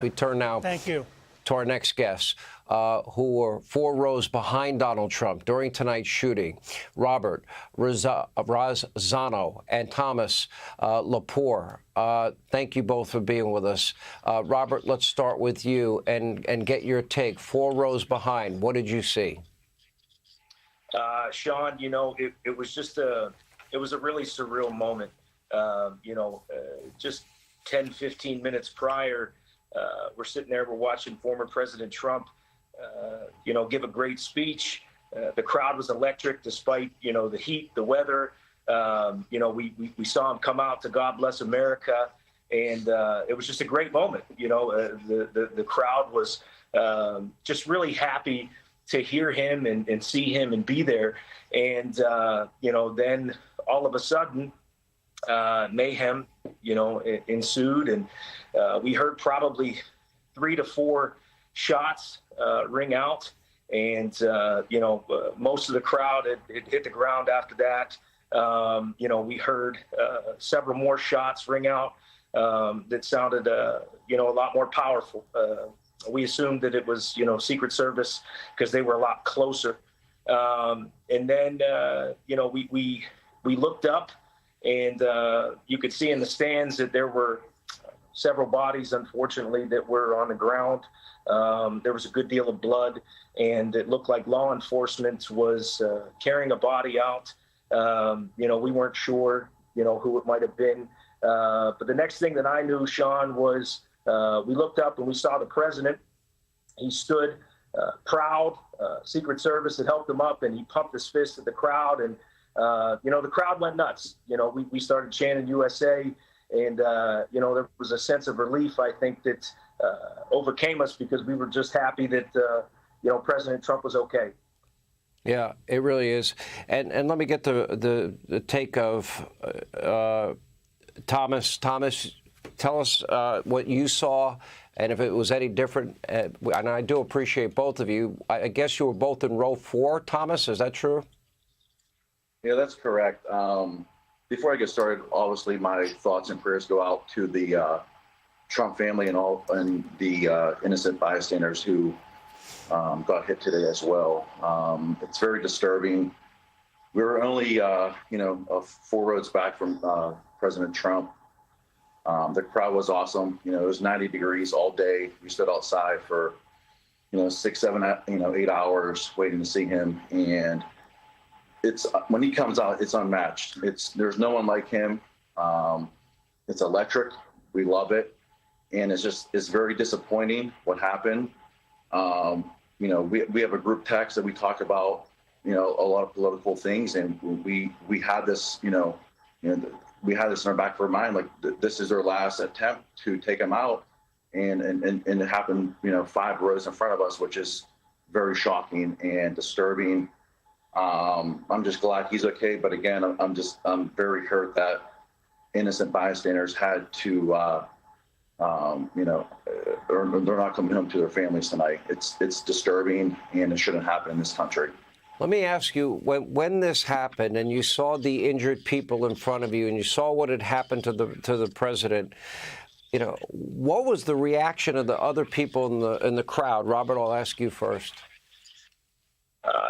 We turn now Thank you. to our next guests, who were 4 rows behind Donald Trump during tonight's shooting. Robert Razzano and Thomas Lepore. Thank you both for being with us. Robert, let's start with you and get your take. 4 rows behind. What did you see? Sean, it was just it was a really surreal moment. Just 10, 15 minutes prior, we're sitting there, we're watching former President Trump, give a great speech. The crowd was electric despite, the heat, the weather. We saw him come out to God Bless America, and it was just a great moment. The crowd was just really happy to hear him and see him and be there. And, then all of a sudden, mayhem, ensued, and we heard probably 3 to 4 shots ring out, and most of the crowd it hit the ground after that. We heard several more shots ring out that sounded a lot more powerful. We assumed that it was Secret Service because they were a lot closer. And then we looked up, and you could see in the stands that there were several bodies, unfortunately, that were on the ground. There was a good deal of blood, and it looked like law enforcement was carrying a body out. We weren't sure, who it might have been. But the next thing that I knew, Sean, was we looked up and we saw the president. He stood proud. Secret Service had helped him up, and he pumped his fist at the crowd. And, the crowd went nuts. We started chanting USA. And, there was a sense of relief, I think, that overcame us because we were just happy that, President Trump was okay. Yeah, it really is. And let me get the take of Thomas. Thomas, tell us what you saw and if it was any different. And I do appreciate both of you. I guess you were both in row 4, Thomas. Is that true? Yeah, that's correct. Before I get started, obviously my thoughts and prayers go out to the Trump family and the innocent bystanders who got hit today as well. It's very disturbing. We were only 4 rows back from President Trump. The crowd was awesome. It was 90 degrees all day. We stood outside for 6, 7, 8 hours waiting to see him, and when he comes out, it's unmatched. There's no one like him. It's electric. We love it, and it's very disappointing what happened. We have a group text that we talk about, a lot of political things, and we had this, we had this in our back of our mind, like this is their last attempt to take him out, and it happened, 5 rows in front of us, which is very shocking and disturbing. I'm just glad he's okay, but again, I'm very hurt that innocent bystanders had to, or they're not coming home to their families tonight. It's disturbing, and it shouldn't happen in this country. Let me ask you, when this happened and you saw the injured people in front of you and you saw what had happened to the president, what was the reaction of the other people in the crowd? Robert, I'll ask you first.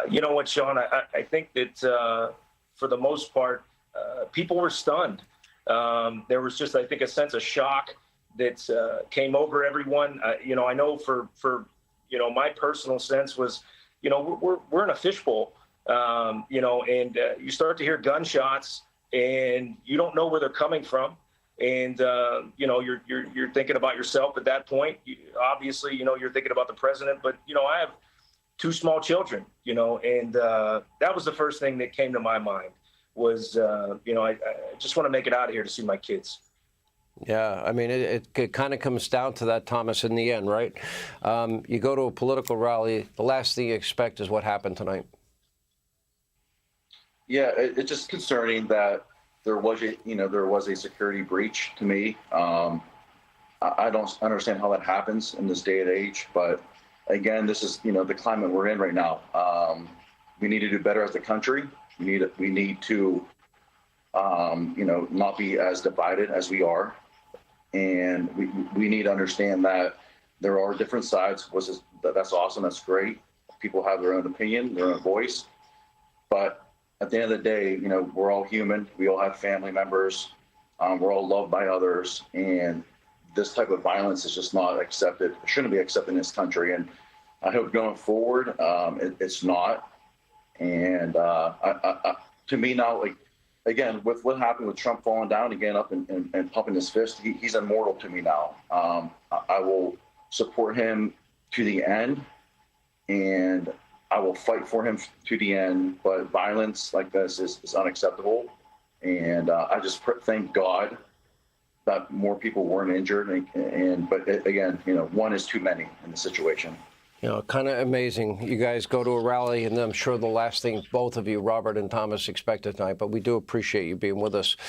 You know what, Sean? I think that for the most part, people were stunned. There was just, I think, a sense of shock that came over everyone. I know for my personal sense was, we're in a fishbowl, and you start to hear gunshots, and you don't know where they're coming from, and you're thinking about yourself at that point. Obviously, you're thinking about the president, but I have 2 small children, and that was the first thing that came to my mind was, I just want to make it out of here to see my kids. Yeah, I mean, it kind of comes down to that, Thomas, in the end, right? You go to a political rally, the last thing you expect is what happened tonight. Yeah, it's just concerning that there was a security breach to me. I don't understand how that happens in this day and age, but again, this is, the climate we're in right now. We need to do better as a country. We need to, not be as divided as we are. And we need to understand that there are different sides, that's awesome. That's great. People have their own opinion, their own voice. But at the end of the day, you know, we're all human. We all have family members. We're all loved by others. And this type of violence is just not accepted. It shouldn't be accepted in this country. And I hope going forward, it's not. And to me now, like, again, with what happened with Trump falling down again up and pumping his fist, he's immortal to me now. I will support him to the end, and I will fight for him to the end. But violence like this is unacceptable. And I just thank God that more people weren't injured. But again, you know, one is too many in the situation. You know, kind of amazing. You guys go to a rally, and I'm sure the last thing both of you, Robert and Thomas, expected tonight. But we do appreciate you being with us.